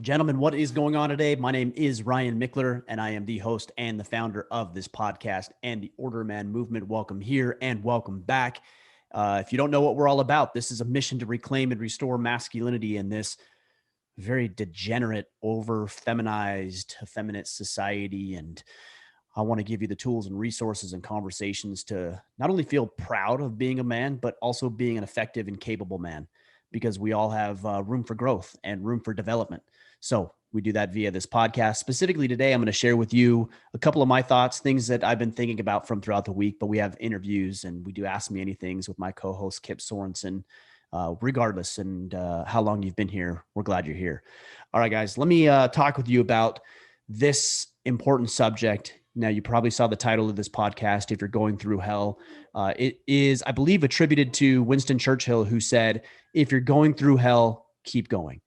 Gentlemen, what is going on today? My name is Ryan Mickler, and I am the host and the founder of this podcast and the Order Man Movement. Welcome here and welcome back. If you don't know what we're all about, this is a mission to reclaim and restore masculinity in this very degenerate, over feminized, effeminate society. And I want to give you the tools and resources and conversations to not only feel proud of being a man, but also being an effective and capable man, because we all have room for growth and room for development. So we do that via this podcast. Specifically today, I'm going to share with you a couple of my thoughts, things that I've been thinking about from throughout the week, but we have interviews and we do Ask Me Anythings with my co-host, Kip Sorensen. Regardless and how long you've been here, we're glad you're here. All right, guys, let me talk with you about this important subject. Now, you probably saw the title of this podcast, If You're Going Through Hell. It is, I believe, attributed to Winston Churchill, who said, if you're going through hell, keep going.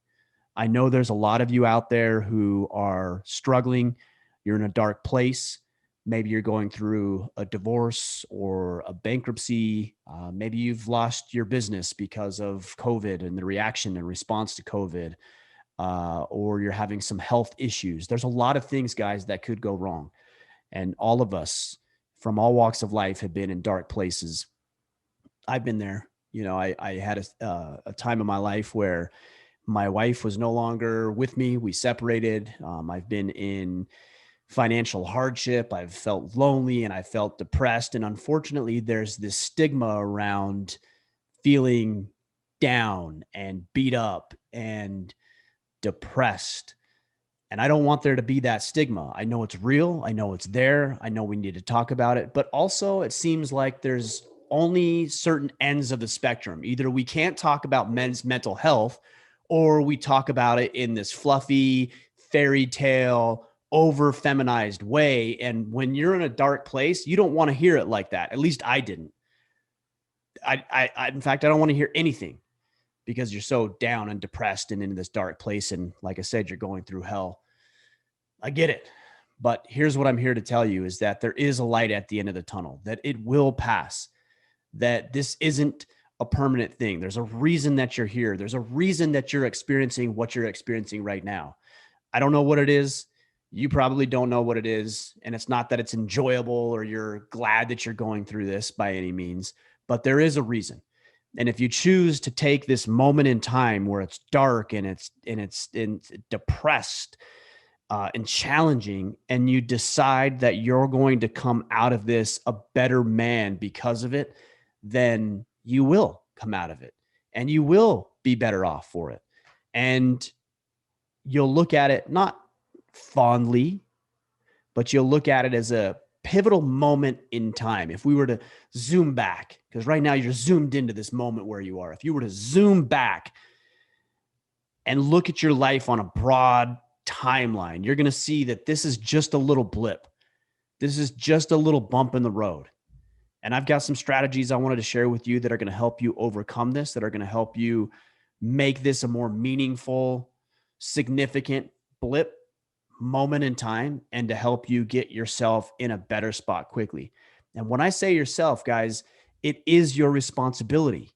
I know there's a lot of you out there who are struggling. You're in a dark place. Maybe you're going through a divorce or a bankruptcy. Maybe you've lost your business because of COVID and the reaction and response to COVID, or you're having some health issues. There's a lot of things, guys, that could go wrong. And all of us from all walks of life have been in dark places. I've been there. You know, I had a time in my life where my wife was no longer with me. We separated. I've been in financial hardship. I've felt lonely and I felt depressed. And unfortunately, there's this stigma around feeling down and beat up and depressed. And I don't want there to be that stigma. I know it's real. I know it's there. I know we need to talk about it. But also, it seems like there's only certain ends of the spectrum. Either we can't talk about men's mental health, or we talk about it in this fluffy fairy tale, over feminized way. And when you're in a dark place, you don't want to hear it like that. At least I didn't. In fact, I don't want to hear anything because you're so down and depressed and in this dark place. And like I said, you're going through hell. I get it. But here's what I'm here to tell you is that there is a light at the end of the tunnel, that it will pass, that this isn't a permanent thing. There's a reason that you're here. There's a reason that you're experiencing what you're experiencing right now. I don't know what it is. You probably don't know what it is. And it's not that it's enjoyable or you're glad that you're going through this by any means, but there is a reason. And if you choose to take this moment in time where it's dark and it's depressed and challenging, and you decide that you're going to come out of this a better man because of it, then you will come out of it and you will be better off for it. And you'll look at it not fondly, but you'll look at it as a pivotal moment in time. If we were to zoom back, because right now you're zoomed into this moment where you are, if you were to zoom back and look at your life on a broad timeline, you're going to see that this is just a little blip. This is just a little bump in the road. And I've got some strategies I wanted to share with you that are going to help you overcome this, that are going to help you make this a more meaningful, significant blip moment in time, and to help you get yourself in a better spot quickly. And when I say yourself, guys, it is your responsibility.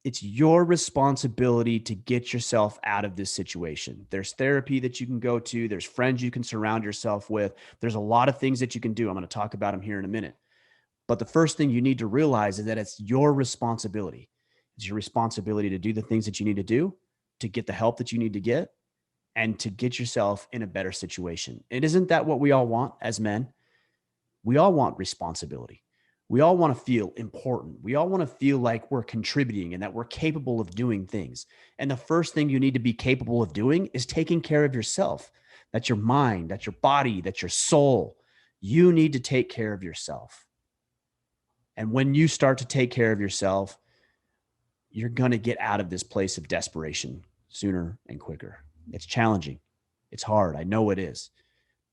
It's your responsibility to get yourself out of this situation. There's therapy that you can go to. There's friends you can surround yourself with. There's a lot of things that you can do. I'm going to talk about them here in a minute. But the first thing you need to realize is that it's your responsibility. It's your responsibility to do the things that you need to do, to get the help that you need to get, and to get yourself in a better situation. And isn't that what we all want as men? We all want responsibility. We all want to feel important. We all want to feel like we're contributing and that we're capable of doing things. And the first thing you need to be capable of doing is taking care of yourself. That's your mind, that's your body, that's your soul. You need to take care of yourself. And when you start to take care of yourself, you're going to get out of this place of desperation sooner and quicker. It's challenging. It's hard. I know it is.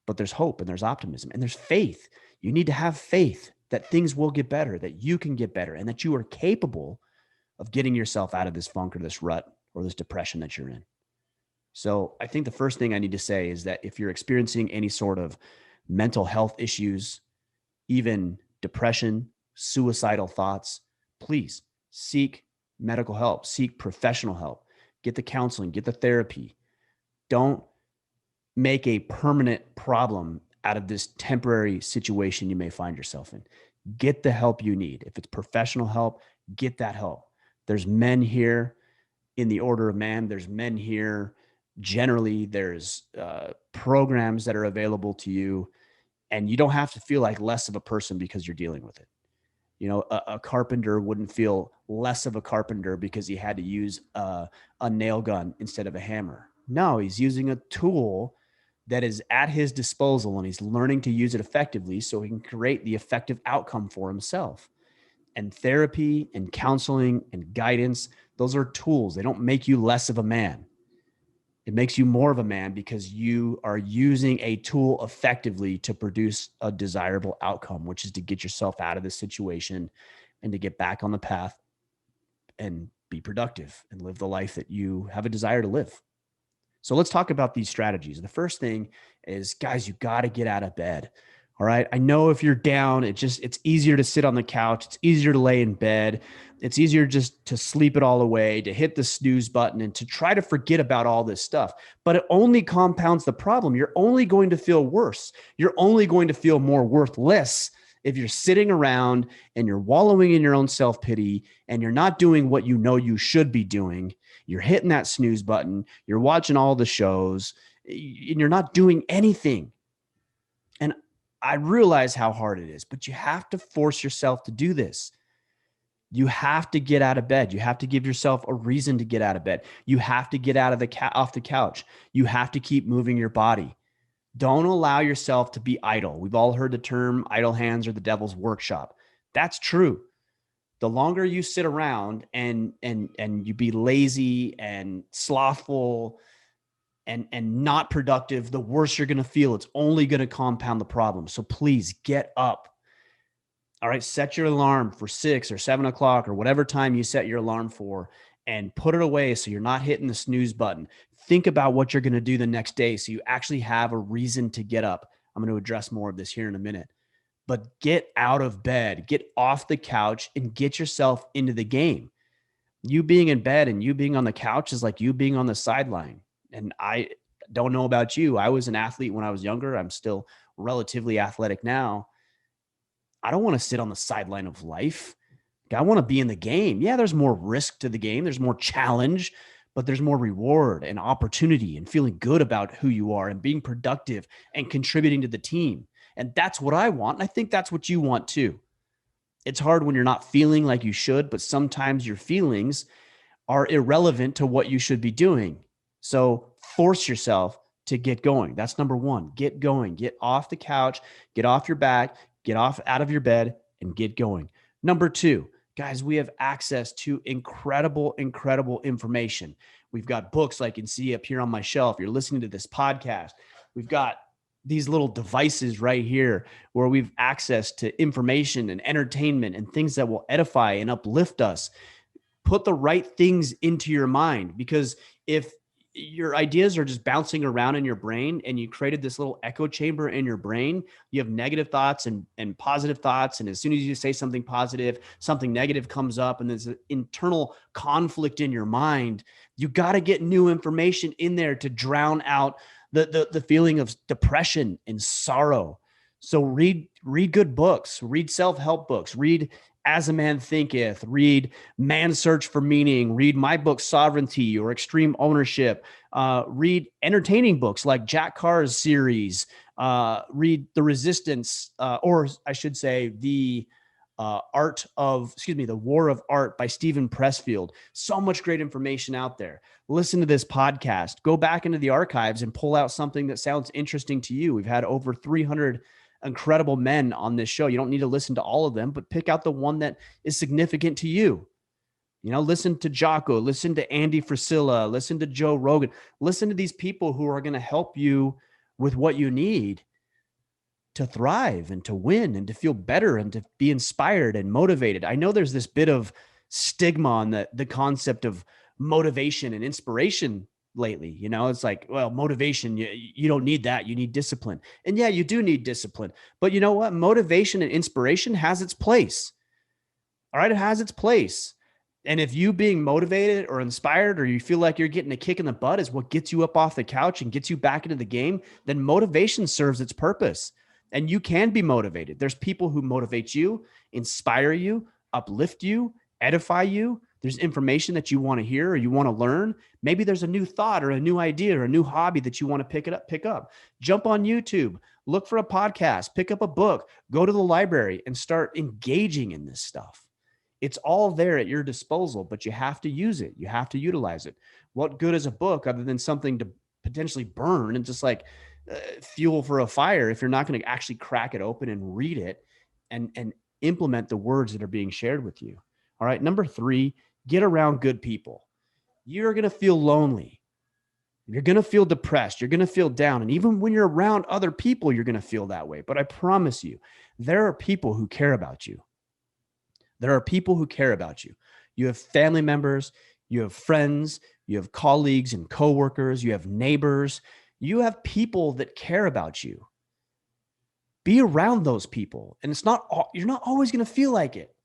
But there's hope and there's optimism and there's faith. You need to have faith that things will get better, that you can get better, and that you are capable of getting yourself out of this funk or this rut or this depression that you're in. So I think the first thing I need to say is that if you're experiencing any sort of mental health issues, even depression, suicidal thoughts, please seek medical help, seek professional help, get the counseling, get the therapy. Don't make a permanent problem out of this temporary situation you may find yourself in. Get the help you need. If it's professional help, get that help. There's men here in the order of man. There's men here. Generally, there's programs that are available to you, and you don't have to feel like less of a person because you're dealing with it. You know, a carpenter wouldn't feel less of a carpenter because he had to use a nail gun instead of a hammer. No, he's using a tool that is at his disposal, and he's learning to use it effectively so he can create the effective outcome for himself. And therapy and counseling and guidance, those are tools. They don't make you less of a man. It makes you more of a man because you are using a tool effectively to produce a desirable outcome, which is to get yourself out of this situation and to get back on the path and be productive and live the life that you have a desire to live. So let's talk about these strategies. The first thing is, guys, you got to get out of bed. All right. I know if you're down, it's easier to sit on the couch. It's easier to lay in bed. It's easier just to sleep it all away, to hit the snooze button and to try to forget about all this stuff. But it only compounds the problem. You're only going to feel worse. You're only going to feel more worthless if you're sitting around and you're wallowing in your own self-pity and you're not doing what you know you should be doing. You're hitting that snooze button. You're watching all the shows and you're not doing anything. And I realize how hard it is, but you have to force yourself to do this. You have to get out of bed. You have to give yourself a reason to get out of bed. You have to get out of off the couch. You have to keep moving your body. Don't allow yourself to be idle. We've all heard the term idle hands are the devil's workshop. That's true. The longer you sit around and you be lazy and slothful and not productive, the worse you're going to feel. It's only going to compound the problem. So please get up. All right. Set your alarm for 6 or 7 o'clock or whatever time you set your alarm for, and put it away so you're not hitting the snooze button. Think about what you're going to do the next day so you actually have a reason to get up. I'm going to address more of this here in a minute. But get out of bed, get off the couch, and get yourself into the game. You being in bed and you being on the couch is like you being on the sideline. And I don't know about you. I was an athlete when I was younger. I'm still relatively athletic now. I don't want to sit on the sideline of life. I want to be in the game. Yeah, there's more risk to the game. There's more challenge, but there's more reward and opportunity and feeling good about who you are and being productive and contributing to the team. And that's what I want. And I think that's what you want too. It's hard when you're not feeling like you should, but sometimes your feelings are irrelevant to what you should be doing. So force yourself to get going. That's number one. Get going. Get off the couch, get off your back, get off out of your bed and get going. Number two, guys, we have access to incredible information. We've got books like you can see up here on my shelf. You're listening to this podcast. We've got these little devices right here where we've access to information and entertainment and things that will edify and uplift us. Put the right things into your mind, because if your ideas are just bouncing around in your brain and you created this little echo chamber in your brain, you have negative thoughts and positive thoughts. And as soon as you say something positive, something negative comes up, and there's an internal conflict in your mind. You got to get new information in there to drown out the feeling of depression and sorrow. So read good books, read self-help books, read As a Man Thinketh, read Man's Search for Meaning, read my book, Sovereignty or Extreme Ownership, read entertaining books like Jack Carr's series, read The Resistance, or I should say The War of Art by Stephen Pressfield. So much great information out there. Listen to this podcast, go back into the archives and pull out something that sounds interesting to you. We've had over 300 incredible men on this show. You don't need to listen to all of them, but pick out the one that is significant to you. You know, listen to Jocko, listen to Andy Frisella, listen to Joe Rogan, listen to these people who are going to help you with what you need to thrive and to win and to feel better and to be inspired and motivated. I know there's this bit of stigma on the concept of motivation and inspiration lately. You know, it's like, well, motivation, you don't need that. You need discipline. And yeah, you do need discipline. But you know what? Motivation and inspiration has its place. All right. It has its place. And if you being motivated or inspired, or you feel like you're getting a kick in the butt is what gets you up off the couch and gets you back into the game, then motivation serves its purpose. And you can be motivated. There's people who motivate you, inspire you, uplift you, edify you. There's information that you want to hear or you want to learn. Maybe there's a new thought or a new idea or a new hobby that you want to pick up. Jump on YouTube, look for a podcast, pick up a book, go to the library and start engaging in this stuff. It's all there at your disposal, but you have to use it. You have to utilize it. What good is a book other than something to potentially burn and just like fuel for a fire if you're not going to actually crack it open and read it and implement the words that are being shared with you? All right. Number 3, get around good people. You're going to feel lonely. You're going to feel depressed. You're going to feel down. And even when you're around other people, you're going to feel that way. But I promise you, there are people who care about you. There are people who care about you. You have family members, you have friends, you have colleagues and coworkers, you have neighbors, you have people that care about you. Be around those people. And you're not always going to feel like it.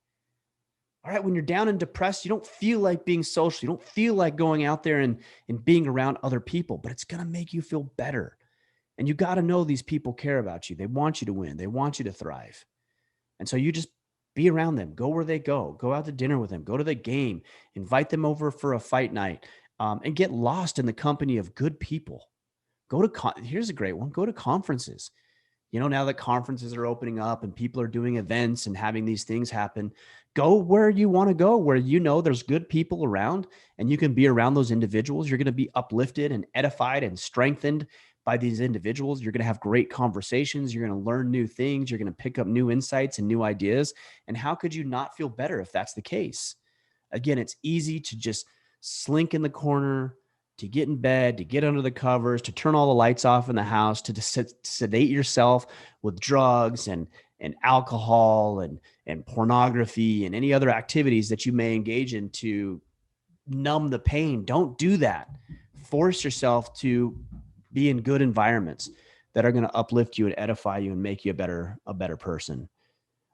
All right. When you're down and depressed, you don't feel like being social. You don't feel like going out there and being around other people, but it's going to make you feel better. And you got to know these people care about you. They want you to win. They want you to thrive. And so you just be around them. Go where they go. Go out to dinner with them. Go to the game. Invite them over for a fight night, and get lost in the company of good people. Here's a great one. Go to conferences. Now that conferences are opening up and people are doing events and having these things happen, go where you want to go, where there's good people around and you can be around those individuals. You're going to be uplifted and edified and strengthened by these individuals. You're going to have great conversations. You're going to learn new things. You're going to pick up new insights and new ideas. And how could you not feel better if that's the case? Again, it's easy to just slink in the corner, to get in bed, to get under the covers, to turn all the lights off in the house, to sedate yourself with drugs and alcohol and pornography and any other activities that you may engage in to numb the pain. Don't do that. Force yourself to be in good environments that are going to uplift you and edify you and make you a better person.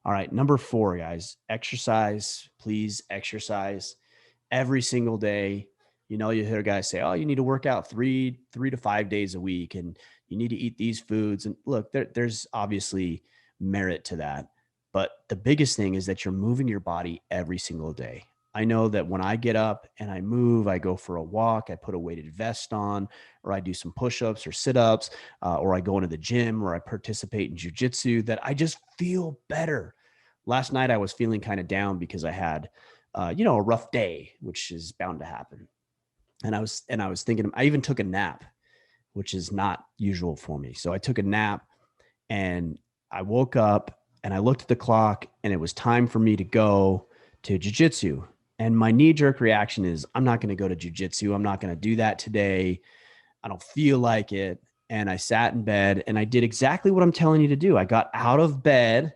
All right. Number 4, guys, exercise. Please exercise every single day. You hear guys say, oh, you need to work out 3 to 5 days a week and you need to eat these foods. And look, there's obviously merit to that. But the biggest thing is that you're moving your body every single day. I know that when I get up and I move, I go for a walk, I put a weighted vest on, or I do some push-ups or sit-ups, or I go into the gym or I participate in jujitsu, that I just feel better. Last night I was feeling kind of down because I had, a rough day, which is bound to happen. And I was thinking, I even took a nap, which is not usual for me. So I took a nap and I woke up and I looked at the clock and it was time for me to go to jujitsu. And my knee-jerk reaction is, I'm not going to go to jujitsu. I'm not going to do that today. I don't feel like it. And I sat in bed and I did exactly what I'm telling you to do. I got out of bed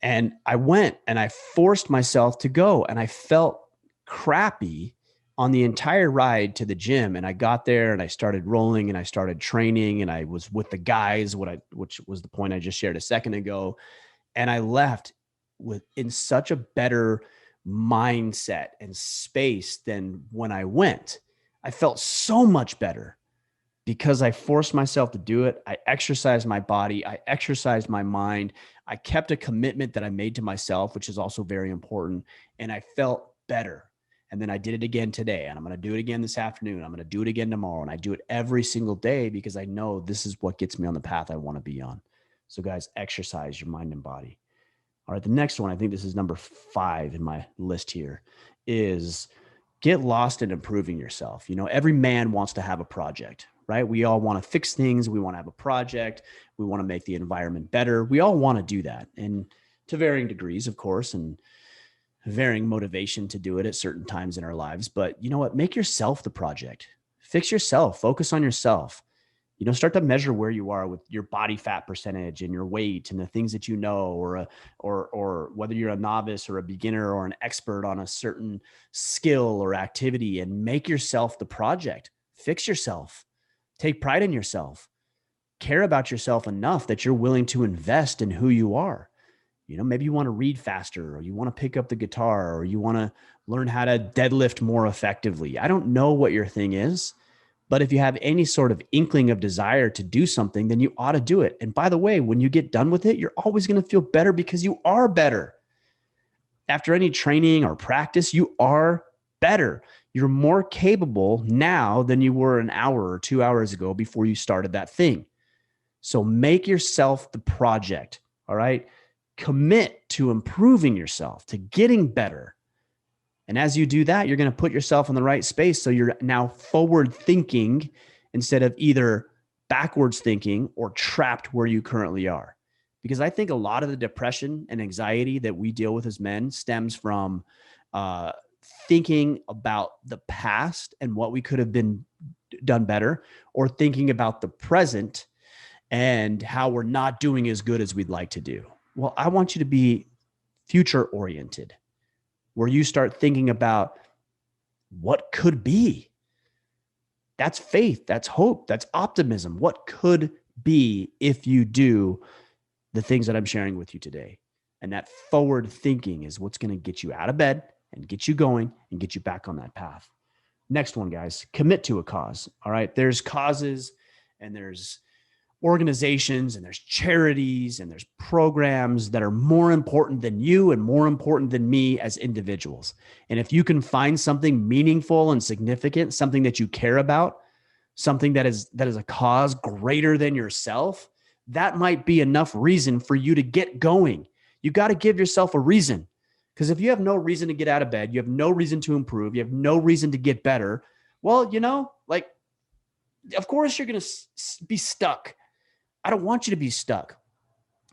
and I went and I forced myself to go, and I felt crappy on the entire ride to the gym. And I got there and I started rolling and I started training and I was with the guys, which was the point I just shared a second ago. And I left in such a better mindset and space than when I went. I felt so much better because I forced myself to do it. I exercised my body. I exercised my mind. I kept a commitment that I made to myself, which is also very important. And I felt better. And then I did it again today, and I'm going to do it again this afternoon. I'm going to do it again tomorrow. And I do it every single day because I know this is what gets me on the path I want to be on. So guys, exercise your mind and body. All right. The next one, I think this is number 5 in my list here, is get lost in improving yourself. Every man wants to have a project, right? We all want to fix things. We want to have a project. We want to make the environment better. We all want to do that, and to varying degrees, of course, and varying motivation to do it at certain times in our lives. But you know what? Make yourself the project. Fix yourself. Focus on yourself. Start to measure where you are with your body fat percentage and your weight and the things that or whether you're a novice or a beginner or an expert on a certain skill or activity, and make yourself the project. Fix yourself. Take pride in yourself. Care about yourself enough that you're willing to invest in who you are. Maybe you want to read faster, or you want to pick up the guitar, or you want to learn how to deadlift more effectively. I don't know what your thing is, but if you have any sort of inkling of desire to do something, then you ought to do it. And by the way, when you get done with it, you're always going to feel better because you are better. After any training or practice, you are better. You're more capable now than you were an hour or 2 hours ago before you started that thing. So make yourself the project. All right. Commit to improving yourself, to getting better. And as you do that, you're going to put yourself in the right space. So you're now forward thinking instead of either backwards thinking or trapped where you currently are. Because I think a lot of the depression and anxiety that we deal with as men stems from thinking about the past and what we could have been done better, or thinking about the present and how we're not doing as good as we'd like to do. Well, I want you to be future oriented, where you start thinking about what could be. That's faith, that's hope, that's optimism. What could be if you do the things that I'm sharing with you today? And that forward thinking is what's going to get you out of bed and get you going and get you back on that path. Next one, guys, commit to a cause. All right. There's causes and there's organizations and there's charities and there's programs that are more important than you and more important than me as individuals. And if you can find something meaningful and significant, something that you care about, something that is a cause greater than yourself, that might be enough reason for you to get going. You got to give yourself a reason, because if you have no reason to get out of bed, you have no reason to improve, you have no reason to get better, well, of course you're going to be stuck. I don't want you to be stuck.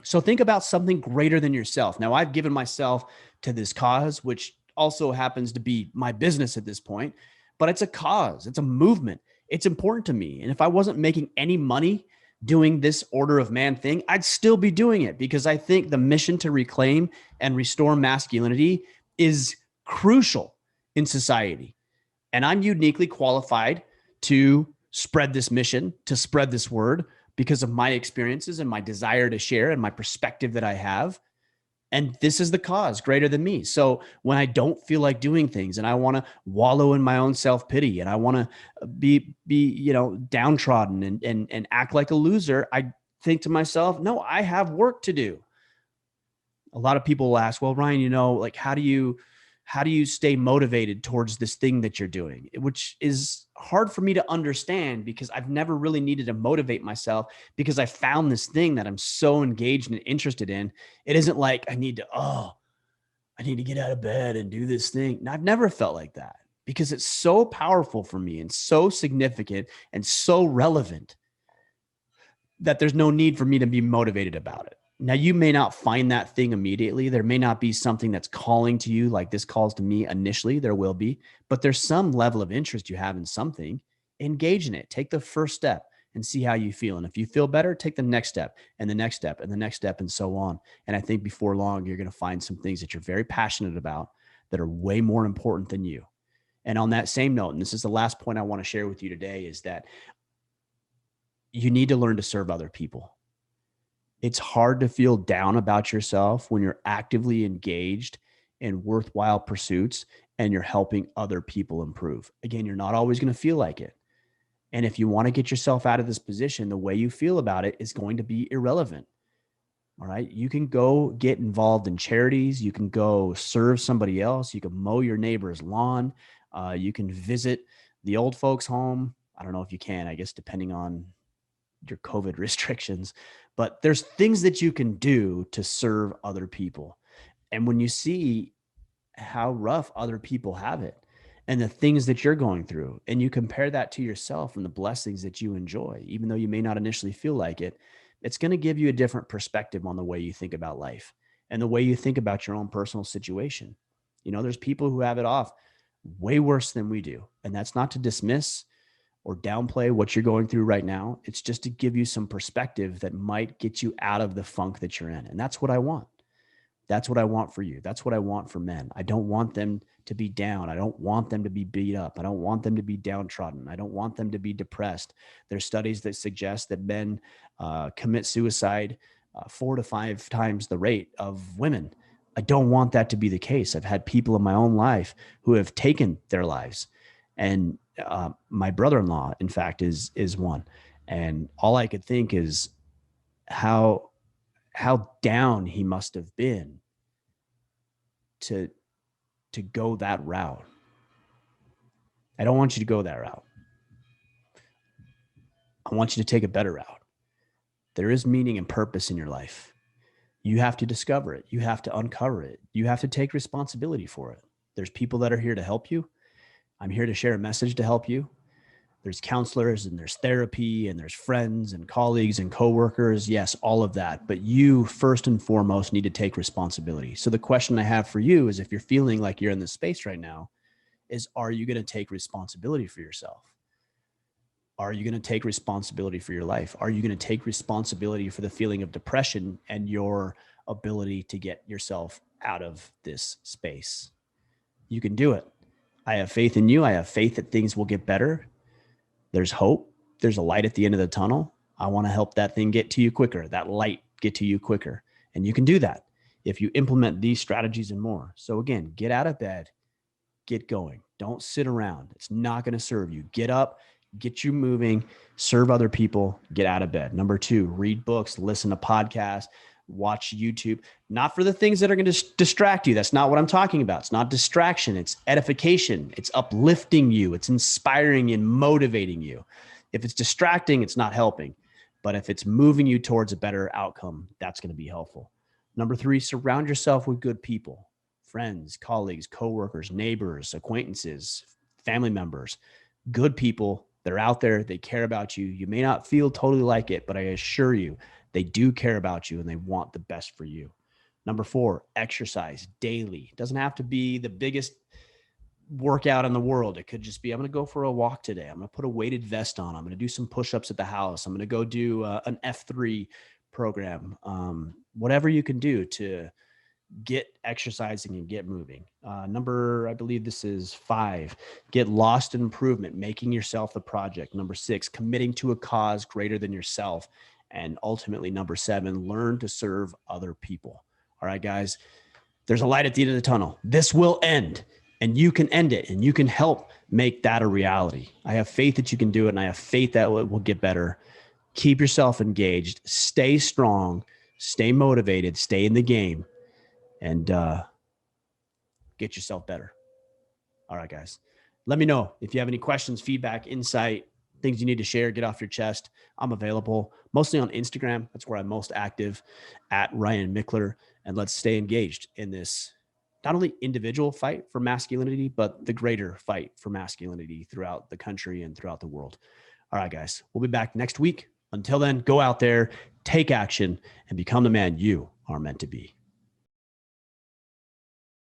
So think about something greater than yourself. Now, I've given myself to this cause, which also happens to be my business at this point, but it's a cause. It's a movement. It's important to me. And if I wasn't making any money doing this Order of Man thing, I'd still be doing it, because I think the mission to reclaim and restore masculinity is crucial in society. And I'm uniquely qualified to spread this mission, to spread this word, because of my experiences and my desire to share and my perspective that I have. And this is the cause greater than me. So when I don't feel like doing things and I want to wallow in my own self-pity and I want to be downtrodden and act like a loser, I think to myself, no, I have work to do. A lot of people will ask, well, Ryan, how do you stay motivated towards this thing that you're doing? Which is hard for me to understand, because I've never really needed to motivate myself, because I found this thing that I'm so engaged and interested in. It isn't like I need to get out of bed and do this thing. And I've never felt like that, because it's so powerful for me and so significant and so relevant that there's no need for me to be motivated about it. Now, you may not find that thing immediately. There may not be something that's calling to you like this calls to me initially. There will be, but there's some level of interest you have in something. Engage in it. Take the first step and see how you feel. And if you feel better, take the next step and the next step and the next step and so on. And I think before long, you're going to find some things that you're very passionate about that are way more important than you. And on that same note, and this is the last point I want to share with you today, is that you need to learn to serve other people. It's hard to feel down about yourself when you're actively engaged in worthwhile pursuits and you're helping other people improve. Again, you're not always going to feel like it. And if you want to get yourself out of this position, the way you feel about it is going to be irrelevant. All right. You can go get involved in charities. You can go serve somebody else. You can mow your neighbor's lawn. You can visit the old folks' home. I don't know if you can, I guess, depending on your COVID restrictions, but there's things that you can do to serve other people. And when you see how rough other people have it and the things that you're going through, and you compare that to yourself and the blessings that you enjoy, even though you may not initially feel like it, it's going to give you a different perspective on the way you think about life and the way you think about your own personal situation. There's people who have it off way worse than we do. And that's not to dismiss or downplay what you're going through right now. It's just to give you some perspective that might get you out of the funk that you're in. And that's what I want. That's what I want for you. That's what I want for men. I don't want them to be down. I don't want them to be beat up. I don't want them to be downtrodden. I don't want them to be depressed. There's studies that suggest that men commit suicide 4 to 5 times the rate of women. I don't want that to be the case. I've had people in my own life who have taken their lives, and my brother-in-law, in fact, is one. And all I could think is how down he must have been to go that route. I don't want you to go that route. I want you to take a better route. There is meaning and purpose in your life. You have to discover it. You have to uncover it. You have to take responsibility for it. There's people that are here to help you. I'm here to share a message to help you. There's counselors and there's therapy and there's friends and colleagues and coworkers. Yes, all of that. But you first and foremost need to take responsibility. So the question I have for you is, if you're feeling like you're in this space right now, is, are you going to take responsibility for yourself? Are you going to take responsibility for your life? Are you going to take responsibility for the feeling of depression and your ability to get yourself out of this space? You can do it. I have faith in you. I have faith that things will get better. There's hope. There's a light at the end of the tunnel. I want to help that thing get to you quicker, that light get to you quicker. And you can do that if you implement these strategies and more. So again, get out of bed, get going. Don't sit around. It's not going to serve you. Get up, get you moving, serve other people, get out of bed. Number 2, read books, listen to podcasts, watch YouTube, not for the things that are going to distract you. That's not what I'm talking about. It's not distraction. It's edification. It's uplifting you. It's inspiring and motivating you. If it's distracting, it's not helping. But if it's moving you towards a better outcome, that's going to be helpful. Number 3, surround yourself with good people, friends, colleagues, coworkers, neighbors, acquaintances, family members, good people. They're out there. They care about you. You may not feel totally like it, but I assure you, they do care about you and they want the best for you. Number 4, exercise daily. It doesn't have to be the biggest workout in the world. It could just be, I'm going to go for a walk today. I'm going to put a weighted vest on. I'm going to do some push-ups at the house. I'm going to go do an F3 program. Whatever you can do to get exercising and get moving. I believe this is 5, get lost in improvement, making yourself the project. Number 6, committing to a cause greater than yourself. And ultimately, number 7, learn to serve other people. All right, guys, there's a light at the end of the tunnel. This will end, and you can end it, and you can help make that a reality. I have faith that you can do it, and I have faith that it will get better. Keep yourself engaged, stay strong, stay motivated, stay in the game, and get yourself better. All right, guys. Let me know if you have any questions, feedback, insight, things you need to share, get off your chest. I'm available mostly on Instagram. That's where I'm most active, at Ryan Michler. And let's stay engaged in this, not only individual fight for masculinity, but the greater fight for masculinity throughout the country and throughout the world. All right, guys, we'll be back next week. Until then, go out there, take action, and become the man you are meant to be.